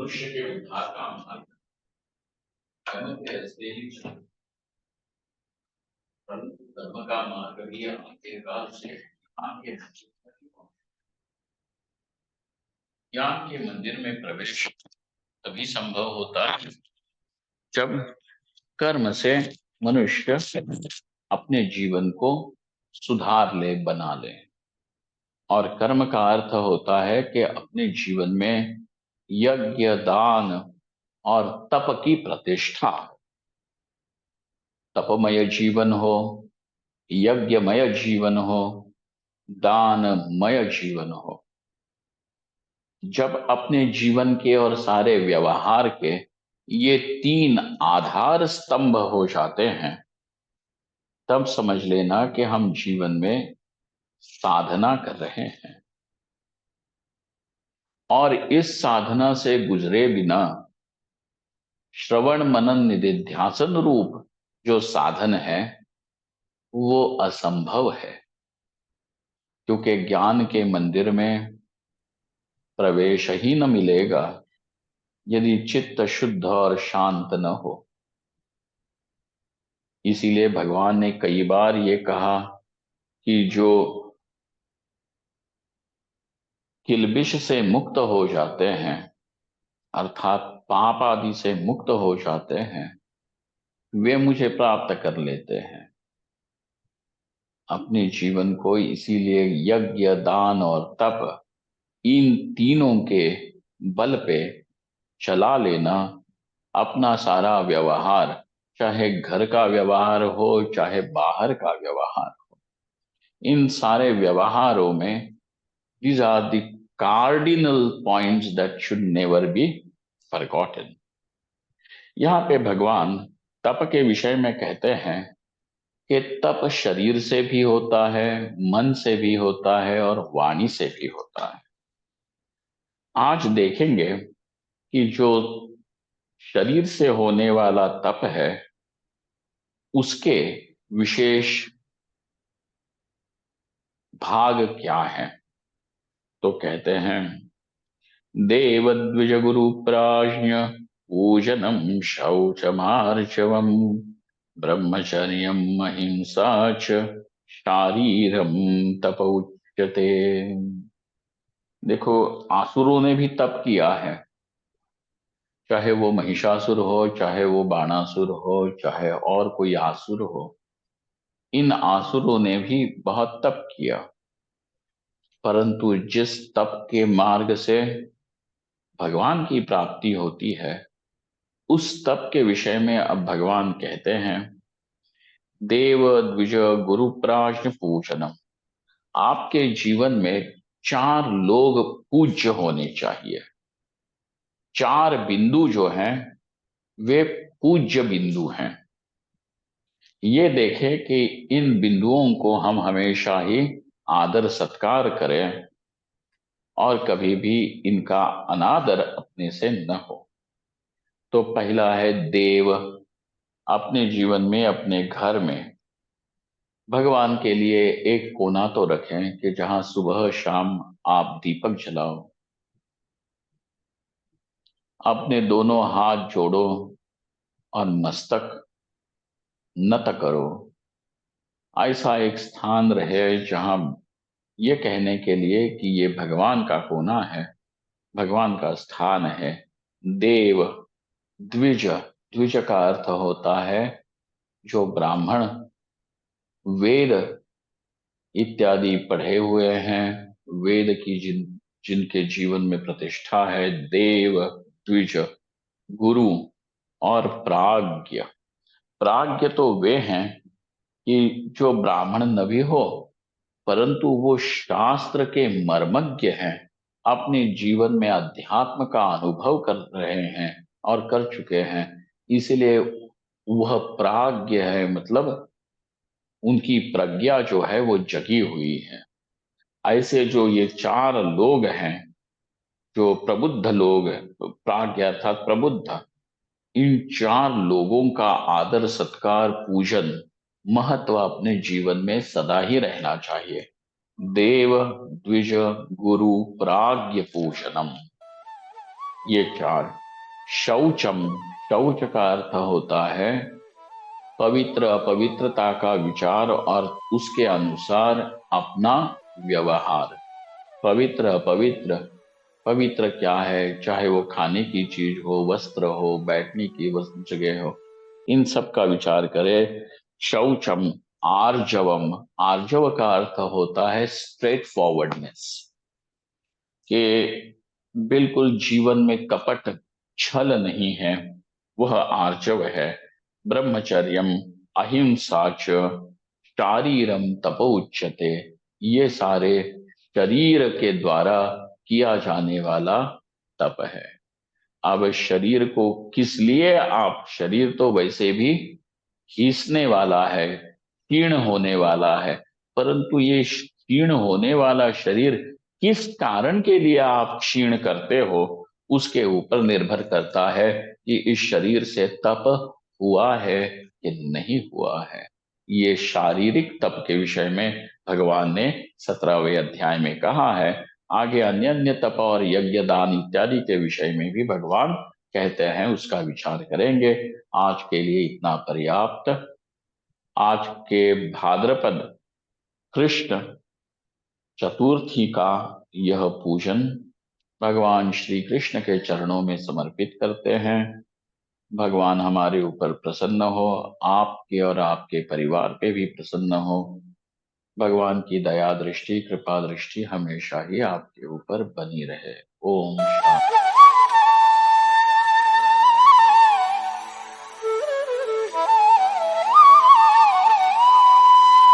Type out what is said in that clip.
मनुष्य के उद्धार का मार्ग कर्म के रास्ते ही चलो। परंतु कर्म का मार्ग भी आखिरकार से आगे ज्ञान के मंदिर में प्रवेश तभी संभव होता है जब कर्म से मनुष्य अपने जीवन को सुधार ले, बना ले। और कर्म का अर्थ होता है कि अपने जीवन में यज्ञ, दान और तप की प्रतिष्ठा हो। तपमय जीवन हो, यज्ञमय जीवन हो, दानमय जीवन हो। जब अपने जीवन के और सारे व्यवहार के ये तीन आधार स्तंभ हो जाते हैं, तब समझ लेना कि हम जीवन में साधना कर रहे हैं। और इस साधना से गुजरे बिना श्रवण मनन निधिध्यासन रूप जो साधन है वो असंभव है, क्योंकि ज्ञान के मंदिर में प्रवेश ही न मिलेगा यदि चित्त शुद्ध और शांत न हो। इसीलिए भगवान ने कई बार ये कहा कि जो किल्बिष से मुक्त हो जाते हैं, अर्थात पाप आदि से मुक्त हो जाते हैं, वे मुझे प्राप्त कर लेते हैं। अपने जीवन को इसीलिए यज्ञ, दान और तप, इन तीनों के बल पे चला लेना। अपना सारा व्यवहार, चाहे घर का व्यवहार हो चाहे बाहर का व्यवहार हो, इन सारे व्यवहारों में these are the cardinal points that should never be forgotten। यहाँ पे भगवान तप के विषय में कहते हैं कि तप शरीर से भी होता है, मन से भी होता है और वाणी से भी होता है। आज देखेंगे कि जो शरीर से होने वाला तप है उसके विशेष भाग क्या हैं। तो कहते हैं देव द्विज गुरु प्राज्ञ पूजनम शौचमार्चवम ब्रह्मचर्यम अहिंसा च शारीरम तप उच्यते। देखो, आसुरों ने भी तप किया है, चाहे वो महिषासुर हो, चाहे वो बाणासुर हो, चाहे और कोई आसुर हो। इन आसुरों ने भी बहुत तप किया, परंतु जिस तप के मार्ग से भगवान की प्राप्ति होती है उस तप के विषय में अब भगवान कहते हैं देव द्विज गुरु प्राज्ञ पूजनम। आपके जीवन में चार लोग पूज्य होने चाहिए। चार बिंदु जो हैं वे पूज्य बिंदु हैं। ये देखें कि इन बिंदुओं को हम हमेशा ही आदर सत्कार करें और कभी भी इनका अनादर अपने से न हो। तो पहला है देव। अपने जीवन में, अपने घर में भगवान के लिए एक कोना तो रखें कि जहां सुबह शाम आप दीपक जलाओ। अपने दोनों हाथ जोड़ो और मस्तक नत करो। ऐसा एक स्थान रहे जहां ये कहने के लिए कि ये भगवान का कोना है, भगवान का स्थान है। देव। द्विज। द्विज का अर्थ होता है जो ब्राह्मण वेद इत्यादि पढ़े हुए हैं, वेद की जिनके जीवन में प्रतिष्ठा है। देव, द्विज, गुरु और प्राज्ञ। प्राज्ञ तो वे हैं कि जो ब्राह्मण न भी हो परंतु वो शास्त्र के मर्मज्ञ हैं, अपने जीवन में अध्यात्म का अनुभव कर रहे हैं और कर चुके हैं, इसलिए वह प्राज्ञ है। मतलब उनकी प्रज्ञा जो है वो जगी हुई है। ऐसे जो ये चार लोग हैं, जो प्रबुद्ध लोग, प्राज्ञ अर्थात प्रबुद्ध, इन चार लोगों का आदर सत्कार, पूजन, महत्व अपने जीवन में सदा ही रहना चाहिए। देव, द्विज, गुरु, प्राज्ञ पूजनम। ये चार। शौचम, शौच का अर्थ होता है पवित्र अपवित्रता का विचार और उसके अनुसार अपना व्यवहार। पवित्र अपवित्र, पवित्र क्या है, चाहे वो खाने की चीज हो, वस्त्र हो, बैठने की जगह हो, इन सब का विचार करें। शौचम, आर्जवम, आर्जव का अर्थ होता है स्ट्रेट फॉरवर्डनेस, कि बिल्कुल जीवन में कपट छल नहीं है, वह आर्जव है। ब्रह्मचर्यम, अहिंसा च शारीरम तपोच्यते, ये सारे शरीर के द्वारा किया जाने वाला तप है। अब शरीर को किस लिए, आप शरीर तो वैसे भी खींचने वाला है, क्षीण होने वाला है, परंतु ये क्षीण होने वाला शरीर किस कारण के लिए आप क्षीण करते हो, उसके ऊपर निर्भर करता है कि इस शरीर से तप हुआ है कि नहीं हुआ है। ये शारीरिक तप के विषय में भगवान ने 17वें अध्याय में कहा है। आगे अन्य अन्य तप और यज्ञ दान इत्यादि के विषय में भी भगवान कहते हैं, उसका विचार करेंगे। आज के लिए इतना पर्याप्त। आज के भाद्रपद कृष्ण चतुर्थी का यह पूजन भगवान श्री कृष्ण के चरणों में समर्पित करते हैं। भगवान हमारे ऊपर प्रसन्न हो, आपके और आपके परिवार पे भी प्रसन्न हो। भगवान की दया दृष्टि, कृपा दृष्टि हमेशा ही आपके ऊपर बनी रहे। ओम शांति।